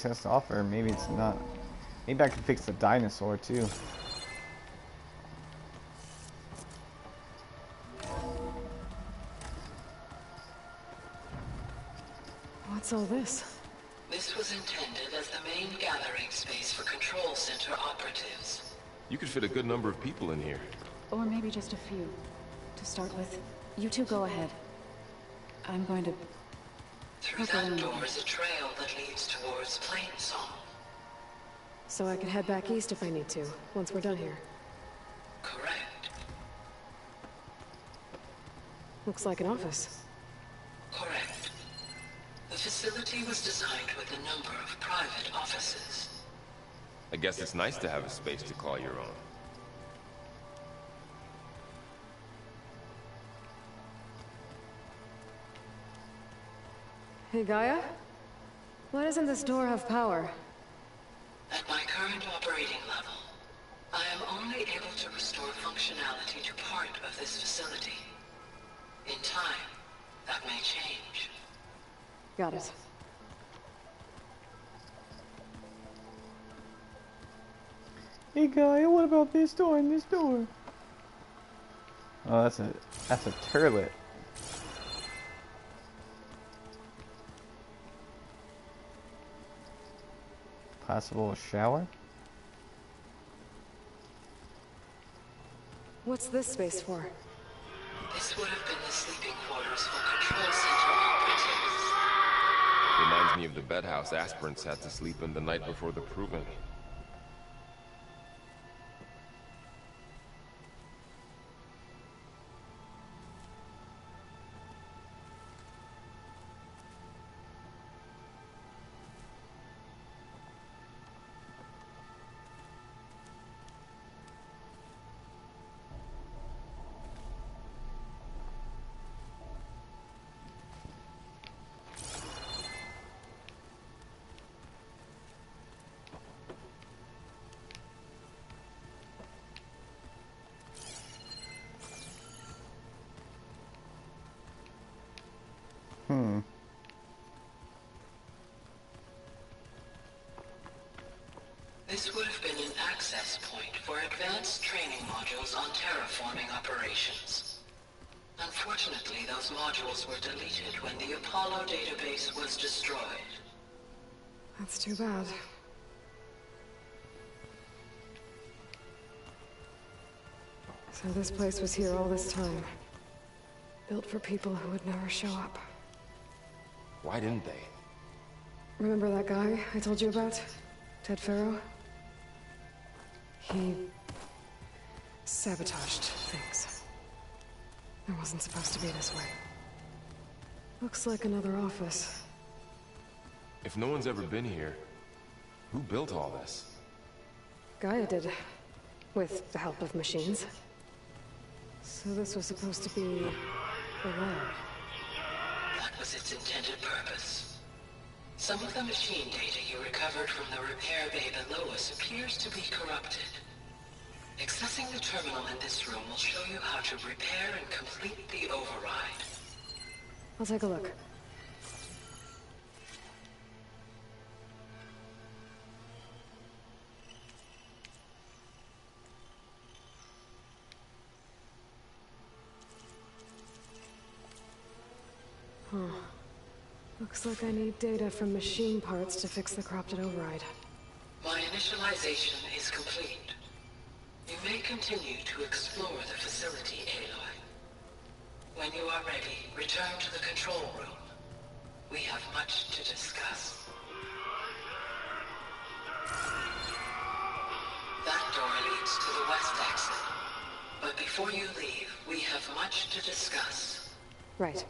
has to offer. Maybe it's not. Maybe I can fix the dinosaur too. What's all this? This was intended as the main gathering space for control center operatives. You could fit a good number of people in here. Or maybe just a few. To start with, you two go ahead. I'm going to... Through that door is a trail that leads towards Plainsong. So I can head back east if I need to, once we're done here. Correct. Looks like an office. Correct. The facility was designed with a number of private offices. I guess it's nice to have a space to call your own. Hey, Gaia? Why doesn't this door have power? At my current operating level, I am only able to restore functionality to part of this facility. In time, that may change. Got it. Hey Gaia, what about this door and this door? Oh, that's a turlet. Possible shower? What's this space for? This would have been the sleeping quarters for control center operatives. Reminds me of the bedhouse aspirants had to sleep in the night before the proving. This would have been an access point for advanced training modules on terraforming operations. Unfortunately, those modules were deleted when the Apollo database was destroyed. That's too bad. So this place was here all this time. Built for people who would never show up. Why didn't they? Remember that guy I told you about? Ted Farrow? He... sabotaged things. It wasn't supposed to be this way. Looks like another office. If no one's ever been here, who built all this? Gaia did. With the help of machines. So this was supposed to be... a lab. That was its intended purpose. Some of the machine data you recovered from the repair bay below us appears to be corrupted. Accessing the terminal in this room will show you how to repair and complete the override. I'll take a look. Huh. Looks like I need data from machine parts to fix the corrupted override. My initialization is complete. You may continue to explore the facility, Aloy. When you are ready, return to the control room. We have much to discuss. That door leads to the west exit. But before you leave, we have much to discuss. Right.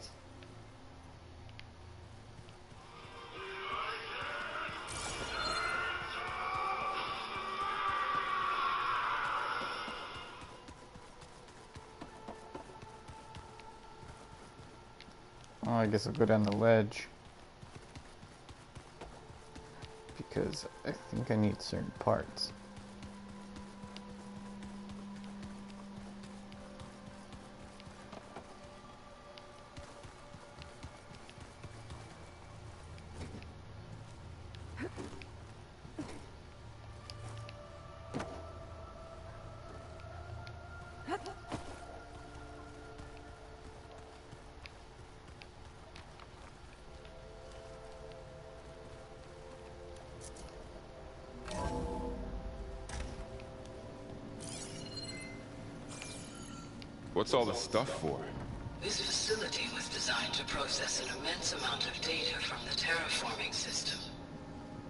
Oh, I guess I'll go down the ledge. Because I think I need certain parts. What's all the stuff for? This facility was designed to process an immense amount of data from the terraforming system.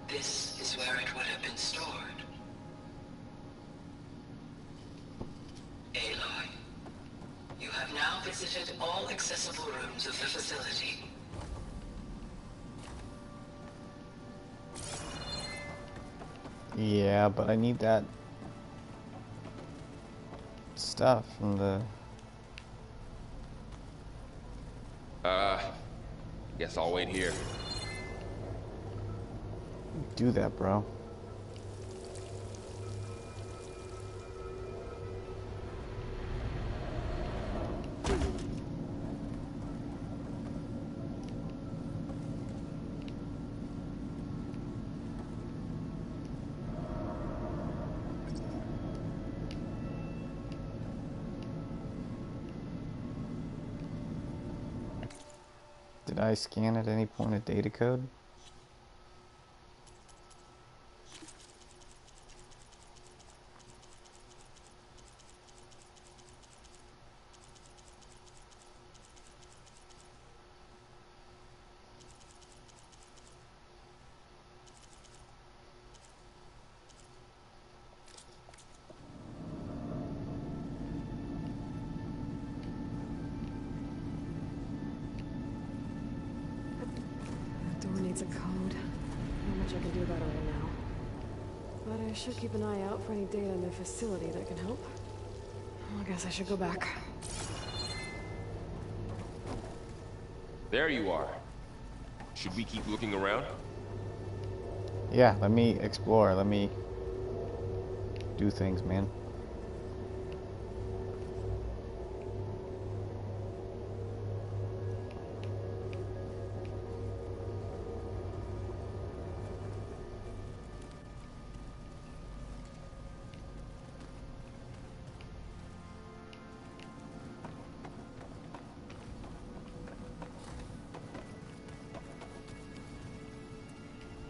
This is where it would have been stored. Aloy, you have now visited all accessible rooms of the facility. Yeah, but I need that stuff from the... Guess I'll wait here. Do that, bro. Did I scan at any point a data code? Door needs a code. Not much I can do about it right now. But I should keep an eye out for any data in the facility that can help. Well, I guess I should go back. There you are. Should we keep looking around? Yeah, let me explore. Let me do things, man.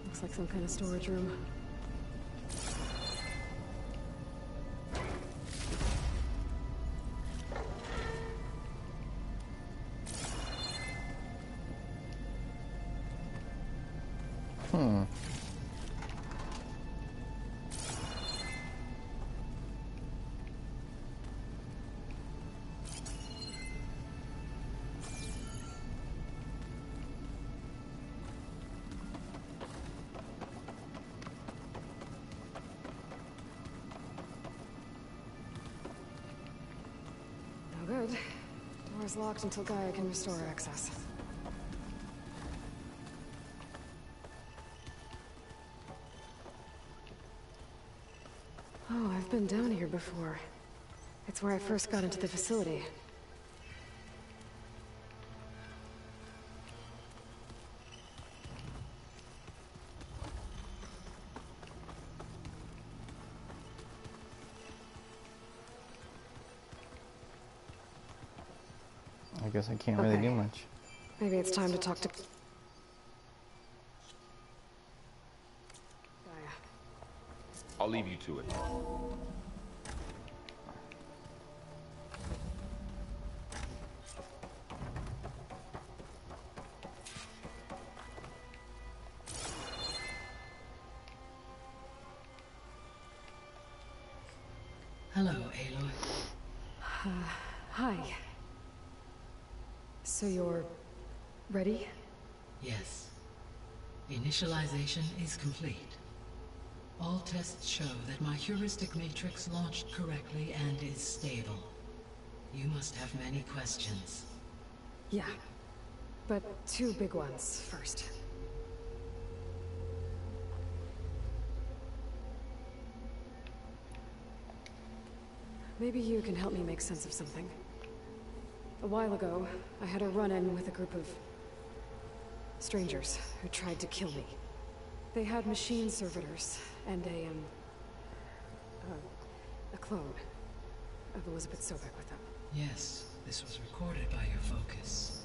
Looks like some kind of storage room. No good. Door is locked until Gaia can restore access. Oh, I've been down here before. It's where I first got into the facility. I guess I can't really do much. Maybe it's time to talk to Gaia. I'll leave you to it. Hello, Aloy. Hi. So you're ready? Yes. Initialization is complete. All tests show that my heuristic matrix launched correctly and is stable. You must have many questions. Yeah. But two big ones first. Maybe you can help me make sense of something. A while ago, I had a run-in with a group of strangers who tried to kill me. They had machine servitors and a clone of Elizabeth Sobek with them. Yes, this was recorded by your focus.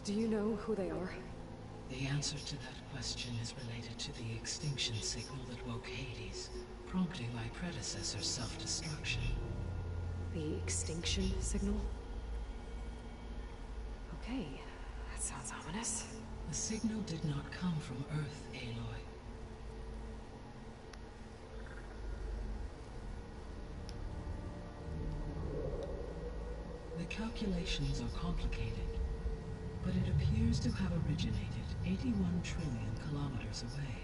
Do you know who they are? The answer to that question is related to the extinction signal that woke Hades, prompting my predecessor's self-destruction. The extinction signal? Okay, that sounds ominous. The signal did not come from Earth, Aloy. The calculations are complicated, but it appears to have originated 81 trillion kilometers away.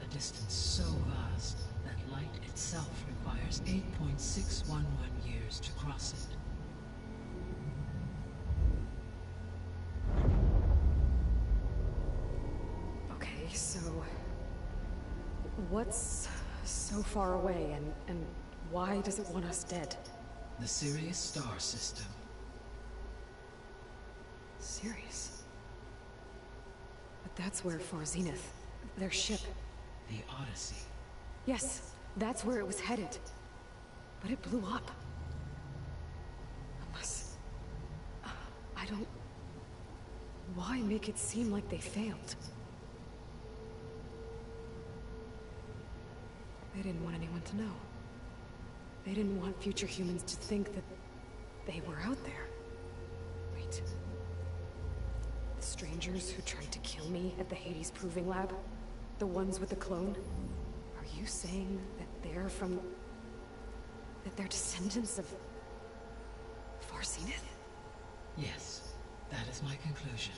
A distance so vast that light itself requires 8.611 years to cross it. Okay, so... what's so far away, and why does it want us dead? The Sirius star system. Sirius? But that's where Far Zenith, their ship... The Odyssey. Yes, that's where it was headed. But it blew up. Unless... I don't... Why make it seem like they failed? They didn't want anyone to know. They didn't want future humans to think that they were out there. Wait. The strangers who tried to kill me at the Hades Proving Lab? The ones with the clone? Are you saying that they're from... that they're descendants of... Far Zenith? Yes, that is my conclusion.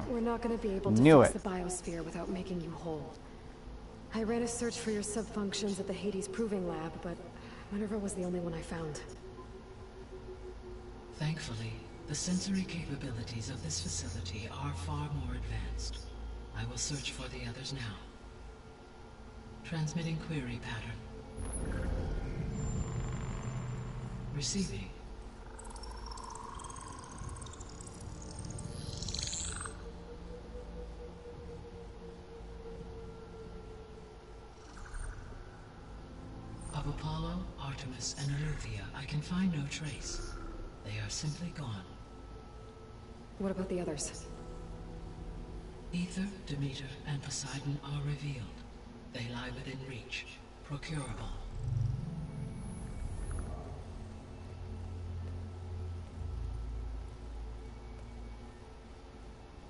We're not going to be able to fix the biosphere without making you whole. I ran a search for your subfunctions at the Hades Proving Lab, but Minerva was the only one I found. Thankfully, the sensory capabilities of this facility are far more advanced. I will search for the others now. Transmitting query pattern. Receiving. Of Apollo, Artemis, and Eleuthia, I can find no trace. They are simply gone. What about the others? Ether, Demeter, and Poseidon are revealed. They lie within reach, procurable.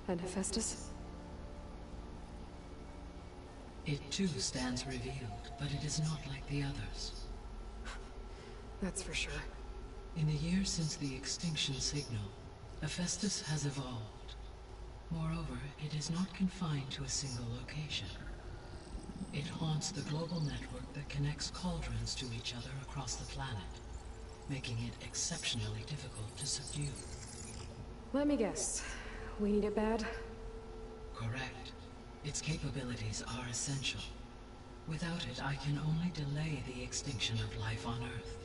And Hephaestus? It too stands revealed, but it is not like the others. That's for sure. In the years since the extinction signal, Hephaestus has evolved. Moreover, it is not confined to a single location. It haunts the global network that connects cauldrons to each other across the planet, making it exceptionally difficult to subdue. Let me guess. We need it bad? Correct. Its capabilities are essential. Without it, I can only delay the extinction of life on Earth.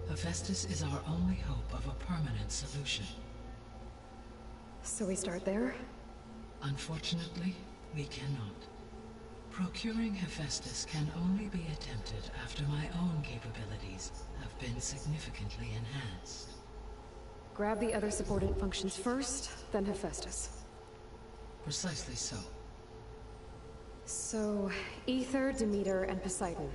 Hephaestus is our only hope of a permanent solution. So we start there? Unfortunately, we cannot. Procuring Hephaestus can only be attempted after my own capabilities have been significantly enhanced. Grab the other subordinate functions first, then Hephaestus. Precisely so. So, Ether, Demeter, and Poseidon.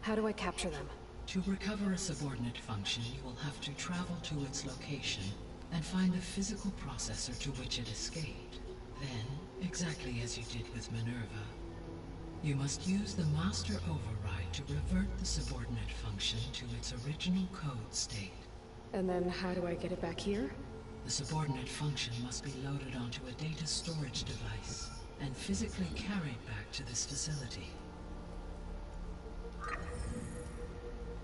How do I capture them? To recover a subordinate function, you will have to travel to its location and find the physical processor to which it escaped. Then, exactly as you did with Minerva, you must use the master override to revert the subordinate function to its original code state. And then how do I get it back here? The subordinate function must be loaded onto a data storage device and physically carried back to this facility.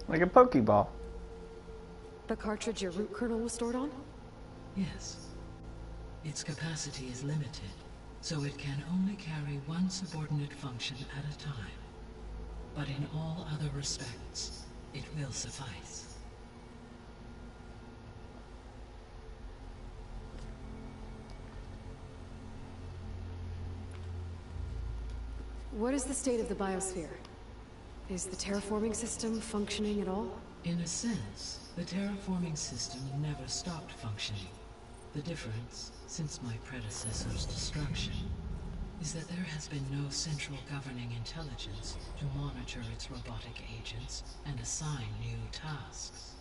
Like a Pokeball. The cartridge your root kernel was stored on? Yes. Its capacity is limited, so it can only carry one subordinate function at a time. But in all other respects, it will suffice. What is the state of the biosphere? Is the terraforming system functioning at all? In a sense, the terraforming system never stopped functioning. The difference, since my predecessor's destruction, is that there has been no central governing intelligence to monitor its robotic agents and assign new tasks.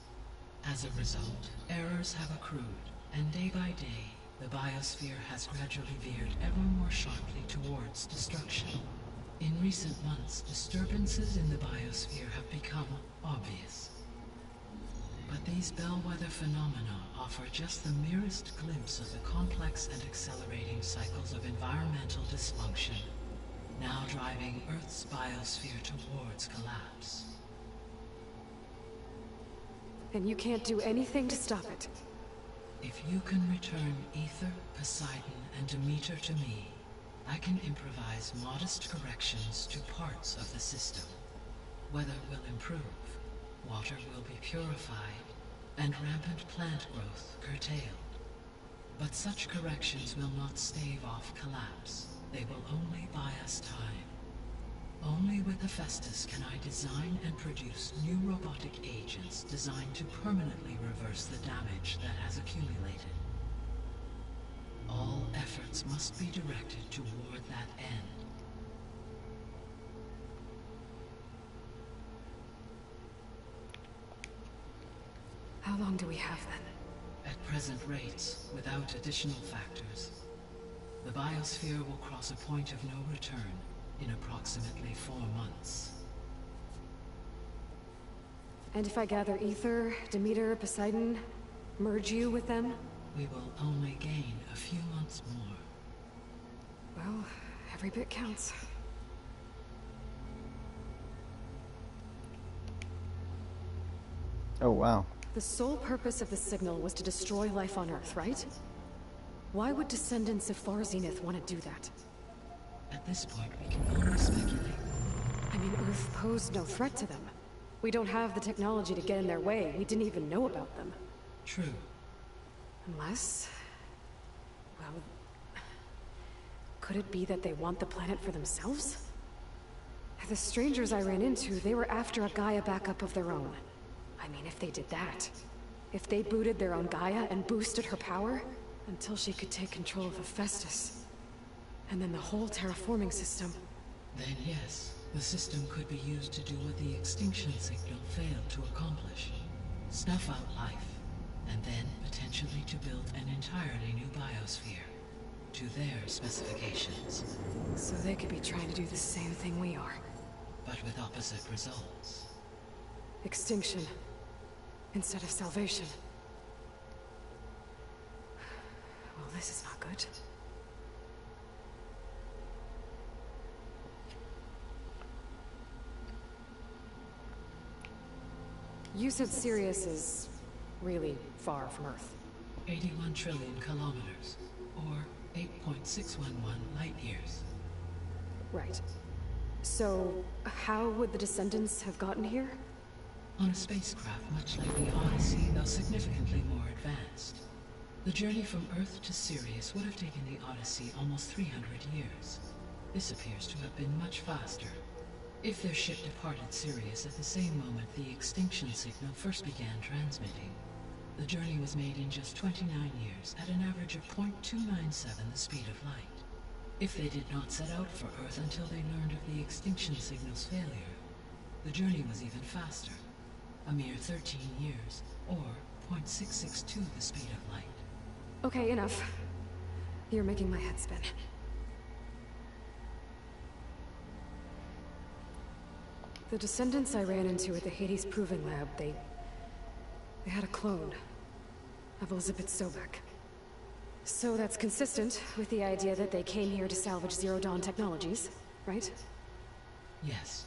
As a result, errors have accrued, and day by day, the biosphere has gradually veered ever more sharply towards destruction. In recent months, disturbances in the biosphere have become obvious. But these bellwether phenomena offer just the merest glimpse of the complex and accelerating cycles of environmental dysfunction, now driving Earth's biosphere towards collapse. And you can't do anything to stop it? If you can return Ether, Poseidon, and Demeter to me, I can improvise modest corrections to parts of the system. Weather will improve, water will be purified, and rampant plant growth curtailed. But such corrections will not stave off collapse. They will only buy us time. Only with Hephaestus can I design and produce new robotic agents designed to permanently reverse the damage that has accumulated. All efforts must be directed toward that end. How long do we have then? At present rates, without additional factors, the biosphere will cross a point of no return in approximately 4 months. And if I gather Ether, Demeter, Poseidon, merge you with them? We will only gain a few months more. Well, every bit counts. Oh, wow. The sole purpose of the signal was to destroy life on Earth, right? Why would descendants of Far Zenith want to do that? At this point, we can only speculate. I mean, Earth posed no threat to them. We don't have the technology to get in their way. We didn't even know about them. True. Unless... well... could it be that they want the planet for themselves? The strangers I ran into, they were after a Gaia backup of their own. I mean, if they did that... if they booted their own Gaia and boosted her power... until she could take control of Hephaestus. And then the whole terraforming system... Then yes, the system could be used to do what the extinction signal failed to accomplish. Snuff out life, and then potentially to build an entirely new biosphere. To their specifications. So they could be trying to do the same thing we are. But with opposite results. Extinction. Instead of salvation. Well, this is not good. You said Sirius is really far from Earth. 81 trillion kilometers, or 8.611 light years. Right. So, how would the descendants have gotten here? On a spacecraft much like the Odyssey, though significantly more advanced. The journey from Earth to Sirius would have taken the Odyssey almost 300 years. This appears to have been much faster. If their ship departed Sirius at the same moment the extinction signal first began transmitting, the journey was made in just 29 years at an average of 0.297 the speed of light. If they did not set out for Earth until they learned of the extinction signal's failure, the journey was even faster, a mere 13 years, or 0.662 the speed of light. Okay, enough. You're making my head spin. The descendants I ran into at the Hades Proving Lab, they had a clone of Elizabeth Sobek. So that's consistent with the idea that they came here to salvage Zero Dawn technologies, right? Yes.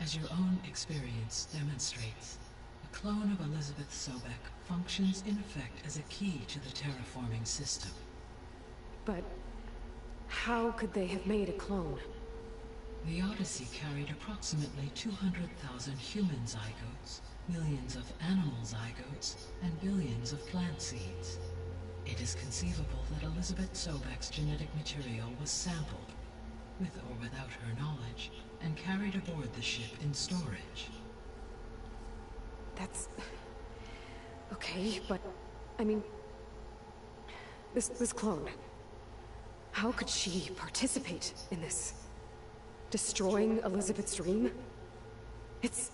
As your own experience demonstrates, a clone of Elizabeth Sobek functions in effect as a key to the terraforming system. But how could they have made a clone? The Odyssey carried approximately 200,000 human zygotes, millions of animal zygotes, and billions of plant seeds. It is conceivable that Elizabeth Sobek's genetic material was sampled, with or without her knowledge, and carried aboard the ship in storage. That's... okay, but... I mean... This clone... How could she participate in this? Destroying Elizabeth's dream? It's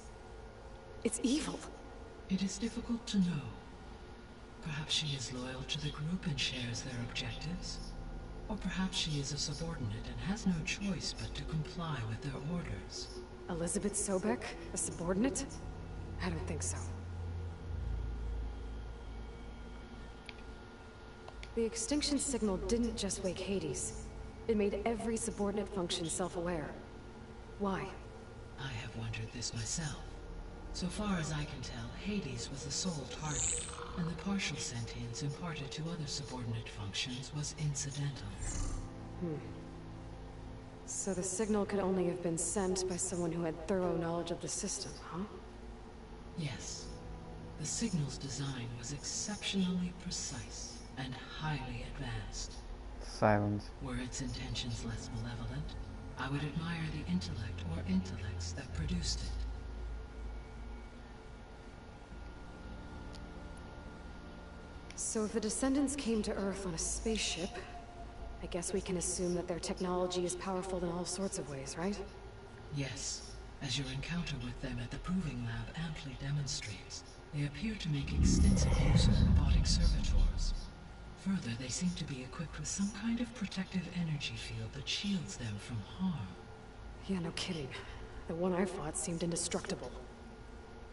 evil. It is difficult to know. Perhaps she is loyal to the group and shares their objectives. Or perhaps she is a subordinate and has no choice but to comply with their orders. Elizabeth Sobek? A subordinate? I don't think so. The extinction signal didn't just wake Hades. It made every subordinate function self-aware. Why? I have wondered this myself. So far as I can tell, Hades was the sole target, and the partial sentience imparted to other subordinate functions was incidental. So the signal could only have been sent by someone who had thorough knowledge of the system, huh? Yes. The signal's design was exceptionally precise and highly advanced. Silence. Were its intentions less malevolent, I would admire the intellect or intellects that produced it. So if the descendants came to Earth on a spaceship, I guess we can assume that their technology is powerful in all sorts of ways, right? Yes, as your encounter with them at the Proving Lab amply demonstrates, they appear to make extensive use of robotic servitors. Further, they seem to be equipped with some kind of protective energy field that shields them from harm. Yeah, no kidding. The one I fought seemed indestructible.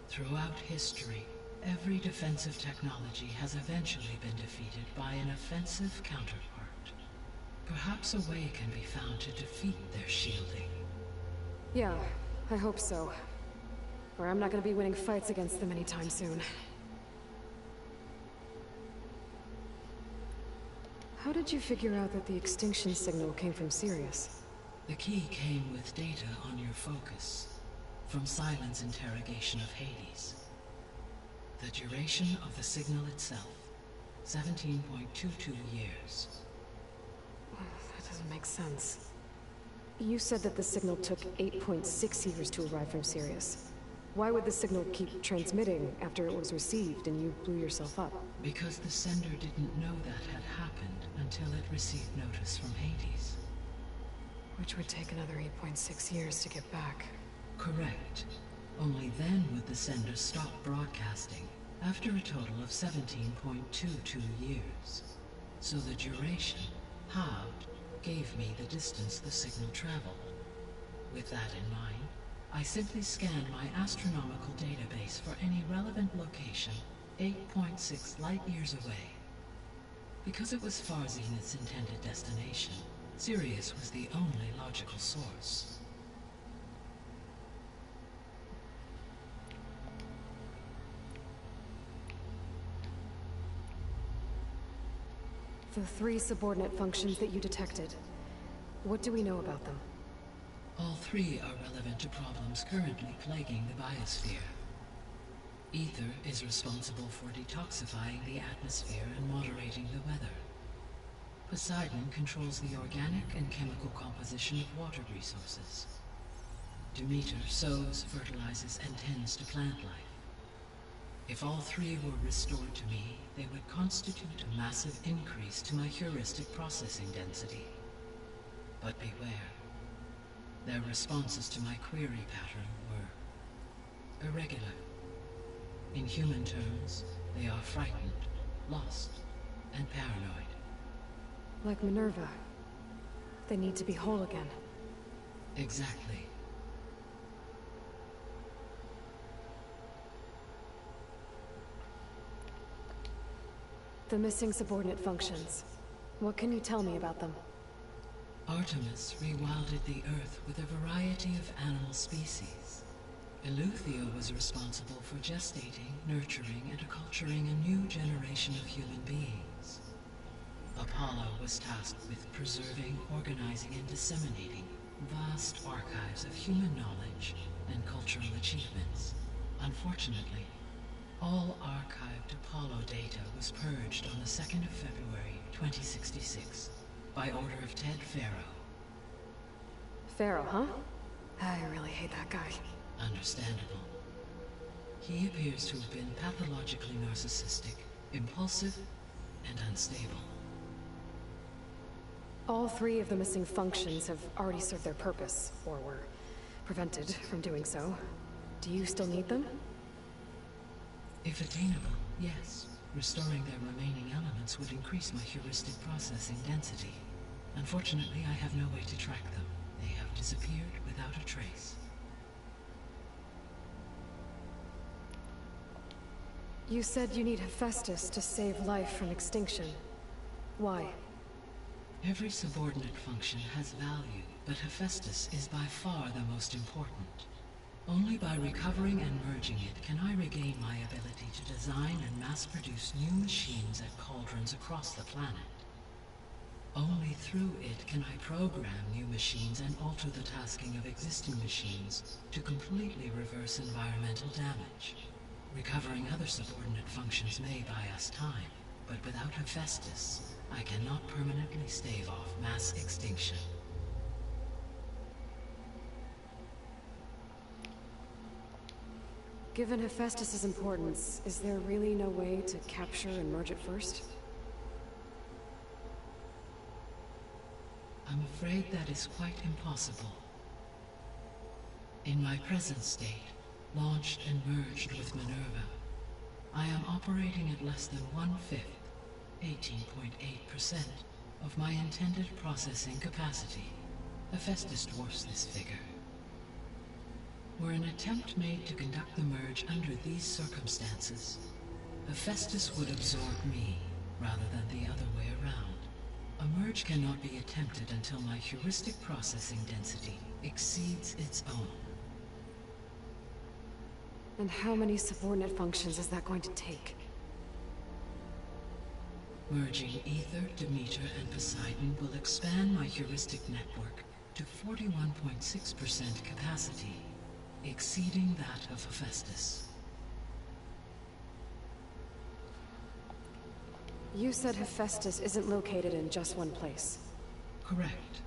Throughout history, every defensive technology has eventually been defeated by an offensive counterpart. Perhaps a way can be found to defeat their shielding. Yeah, I hope so. Or I'm not gonna be winning fights against them anytime soon. How did you figure out that the extinction signal came from Sirius? The key came with data on your focus, from Silent's interrogation of Hades. The duration of the signal itself, 17.22 years. That doesn't make sense. You said that the signal took 8.6 years to arrive from Sirius. Why would the signal keep transmitting after it was received and you blew yourself up? Because the sender didn't know that had happened until it received notice from Hades. Which would take another 8.6 years to get back. Correct. Only then would the sender stop broadcasting, after a total of 17.22 years. So the duration, halved, gave me the distance the signal traveled. With that in mind, I simply scanned my astronomical database for any relevant location 8.6 light-years away. Because it was far Zenith's intended destination, Sirius was the only logical source. The 3 subordinate functions that you detected, what do we know about them? All 3 are relevant to problems currently plaguing the biosphere. Ether is responsible for detoxifying the atmosphere and moderating the weather. Poseidon controls the organic and chemical composition of water resources. Demeter sows, fertilizes, and tends to plant life. If all 3 were restored to me, they would constitute a massive increase to my heuristic processing density. But beware. Their responses to my query pattern were irregular. In human terms, they are frightened, lost, and paranoid. Like Minerva. They need to be whole again. Exactly. The missing subordinate functions. What can you tell me about them? Artemis rewilded the Earth with a variety of animal species. Eleuthia was responsible for gestating, nurturing, and acculturating a new generation of human beings. Apollo was tasked with preserving, organizing, and disseminating vast archives of human knowledge and cultural achievements. Unfortunately, all archived Apollo data was purged on the 2nd of February, 2066, by order of Ted Faro. Pharaoh, huh? I really hate that guy. Understandable. He appears to have been pathologically narcissistic, impulsive, and unstable. All three of the missing functions have already served their purpose, or were prevented from doing so. Do you still need them? If attainable, yes. Restoring their remaining elements would increase my heuristic processing density. Unfortunately, I have no way to track them. They have disappeared without a trace. You said you need Hephaestus to save life from extinction. Why? Every subordinate function has value, but Hephaestus is by far the most important. Only by recovering and merging it can I regain my ability to design and mass-produce new machines at cauldrons across the planet. Only through it can I program new machines and alter the tasking of existing machines to completely reverse environmental damage. Recovering other subordinate functions may buy us time, but without Hephaestus, I cannot permanently stave off mass extinction. Given Hephaestus's importance, is there really no way to capture and merge it first? I'm afraid that is quite impossible. In my present state, launched and merged with Minerva, I am operating at less than 1/5, 18.8%, of my intended processing capacity. Hephaestus dwarfs this figure. Were an attempt made to conduct the merge under these circumstances, Hephaestus would absorb me, rather than the other way around. A merge cannot be attempted until my heuristic processing density exceeds its own. And how many subordinate functions is that going to take? Merging Ether, Demeter, and Poseidon will expand my heuristic network to 41.6% capacity, exceeding that of Hephaestus. You said Hephaestus isn't located in just one place. Correct.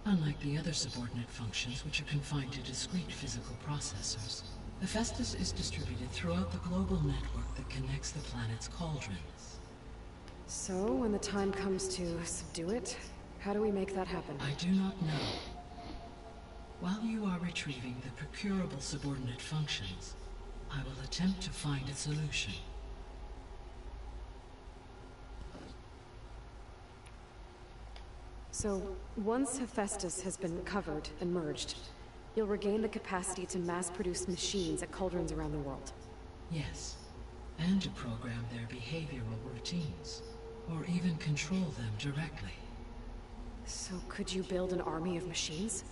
Unlike the other subordinate functions, which are confined to discrete physical processors, Hephaestus is distributed throughout the global network that connects the planet's cauldrons. So, when the time comes to subdue it, how do we make that happen? I do not know. While you are retrieving the procurable subordinate functions, I will attempt to find a solution. So, once Hephaestus has been recovered and merged, you'll regain the capacity to mass-produce machines at cauldrons around the world. Yes, and to program their behavioral routines, or even control them directly. So could you build an army of machines?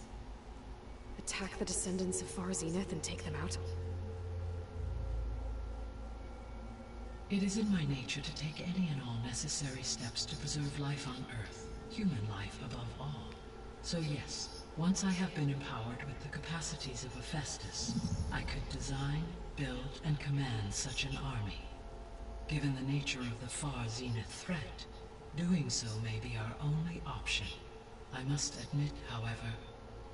Attack the descendants of Far Zenith and take them out? It is in my nature to take any and all necessary steps to preserve life on Earth, human life above all. So yes, once I have been empowered with the capacities of Hephaestus, I could design, build, and command such an army. Given the nature of the Far Zenith threat, doing so may be our only option. I must admit, however,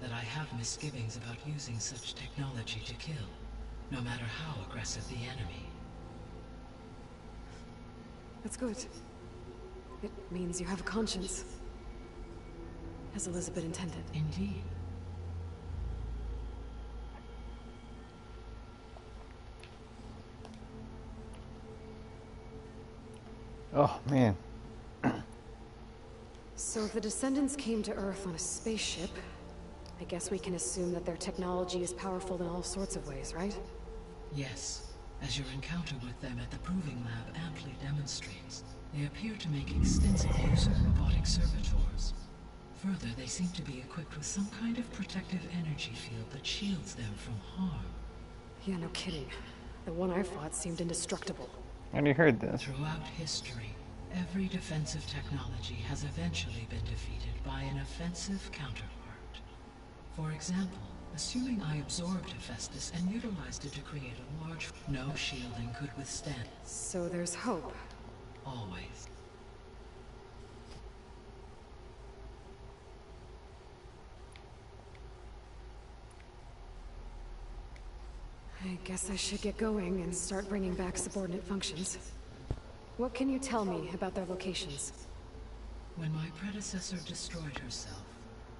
that I have misgivings about using such technology to kill, no matter how aggressive the enemy. That's good. It means you have a conscience. As Elizabeth intended. Indeed. Oh, man. So if the descendants came to Earth on a spaceship, I guess we can assume that their technology is powerful in all sorts of ways, right? Yes. As your encounter with them at the Proving Lab amply demonstrates, they appear to make extensive use of robotic servitors. Further, they seem to be equipped with some kind of protective energy field that shields them from harm. Yeah, no kidding. The one I fought seemed indestructible. And you heard this. Throughout history, every defensive technology has eventually been defeated by an offensive counterpart. For example, assuming I absorbed Hephaestus and utilized it to create a large... No shielding could withstand. So there's hope. Always. guess I should get going and start bringing back subordinate functions. What can you tell me about their locations? When my predecessor destroyed herself,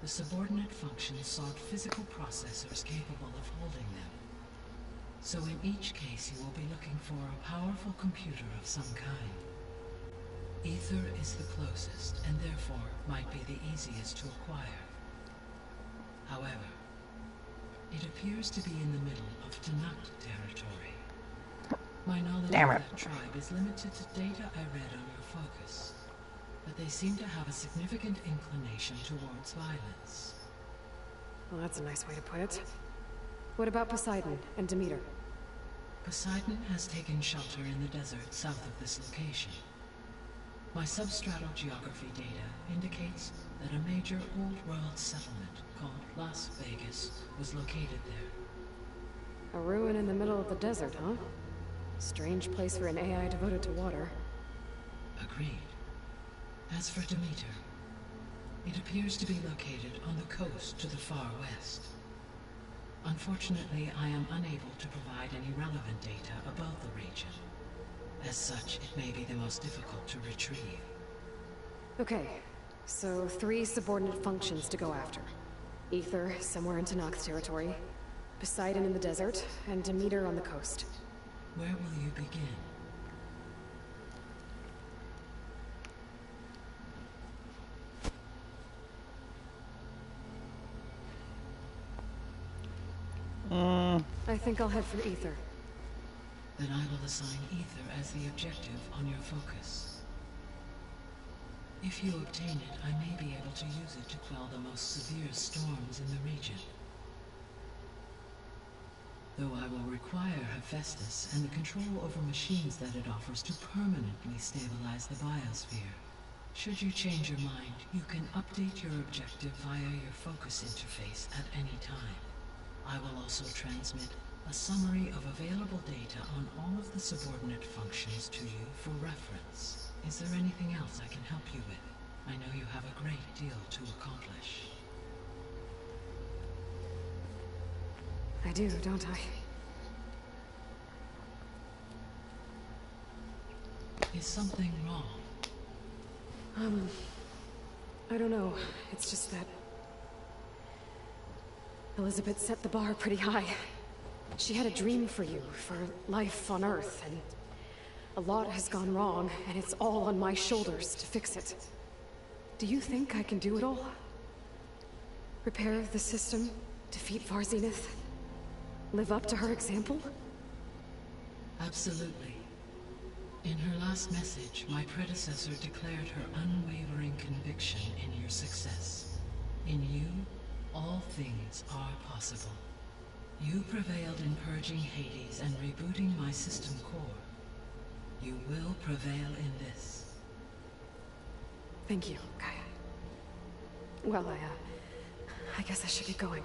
the subordinate functions sought physical processors capable of holding them. So in each case you will be looking for a powerful computer of some kind. Ether is the closest, and therefore might be the easiest to acquire. However, it appears to be in the middle of Tanakh territory. My knowledge of that tribe is limited to data I read on your focus, but they seem to have a significant inclination towards violence. Well, that's a nice way to put it. What about Poseidon and Demeter? Poseidon has taken shelter in the desert south of this location. My substratal geography data indicates that a major old-world settlement called Las Vegas was located there. A ruin in the middle of the desert, huh? Strange place for an AI devoted to water. Agreed. As for Demeter, it appears to be located on the coast to the far west. Unfortunately, I am unable to provide any relevant data about the region. As such, it may be the most difficult to retrieve. Okay, so 3 subordinate functions to go after. Ether, somewhere in Tanakh territory, Poseidon in the desert, and Demeter on the coast. Where will you begin? I think I'll head for Ether. Then I will assign Ether as the objective on your focus. If you obtain it, I may be able to use it to quell the most severe storms in the region. Though I will require Hephaestus and the control over machines that it offers to permanently stabilize the biosphere. Should you change your mind, you can update your objective via your focus interface at any time. I will also transmit a summary of available data on all of the subordinate functions to you for reference. Is there anything else I can help you with? I know you have a great deal to accomplish. I do, don't I? Is something wrong? I don't know. It's just that Elizabeth set the bar pretty high. She had a dream for you, for life on Earth, and a lot has gone wrong, and it's all on my shoulders to fix it. Do you think I can do it all? Repair the system, defeat Varzenith, live up to her example? Absolutely. In her last message, my predecessor declared her unwavering conviction in your success. In you, all things are possible. You prevailed in purging Hades and rebooting my system core. You will prevail in this. Thank you, Gaia. Well, I guess I should get going.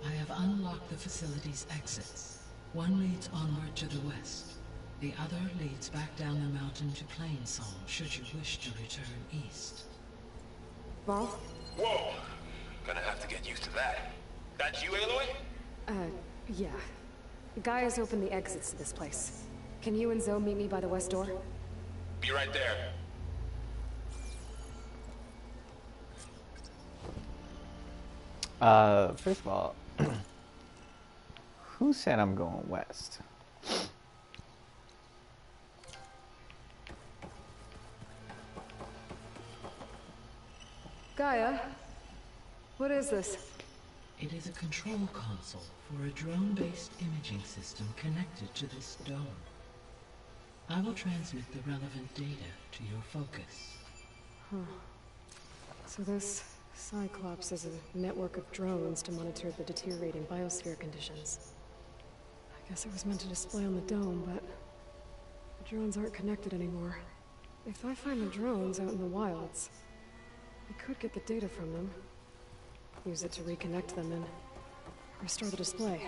I have unlocked the facility's exits. One leads onward to the west. The other leads back down the mountain to Plainsong, should you wish to return east. Varl? Whoa! Gonna have to get used to that. That's you, Aloy? Yeah. Gaia's opened the exits to this place. Can you and Zoe meet me by the west door? Be right there. First of all, who said I'm going west? Gaia? What is this? It is a control console for a drone-based imaging system connected to this dome. I will transmit the relevant data to your focus. Huh. So this Cyclops is a network of drones to monitor the deteriorating biosphere conditions. I guess it was meant to display on the dome, but the drones aren't connected anymore. If I find the drones out in the wilds, I could get the data from them. Use it to reconnect them and restore the display.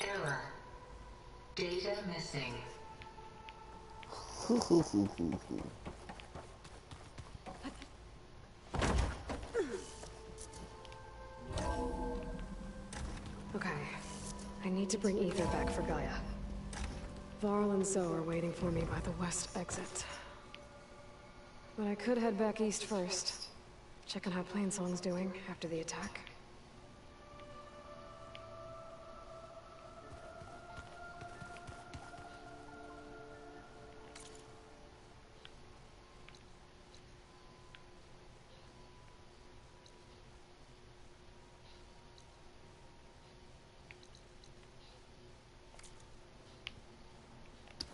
Error. Data missing. Okay. I need to bring Ether back for Gaia. Varl and Zoe are waiting for me by the west exit. But I could head back east first. Check on how Plainsong's doing after the attack.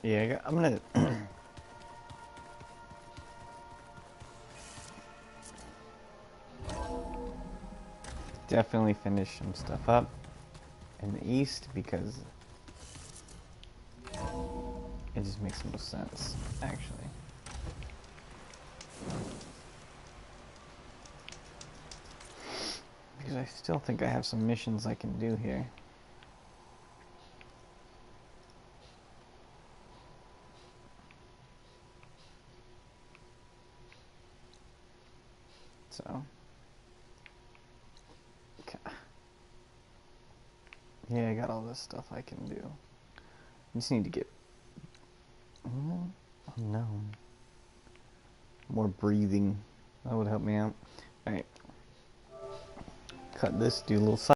Yeah, I'm gonna definitely finish some stuff up in the east because it just makes the most sense, actually. Because I still think I have some missions I can do here. So, okay. Yeah, I got all this stuff I can do. I just need to get, oh no, more breathing. That would help me out. Alright, cut this, do a little side.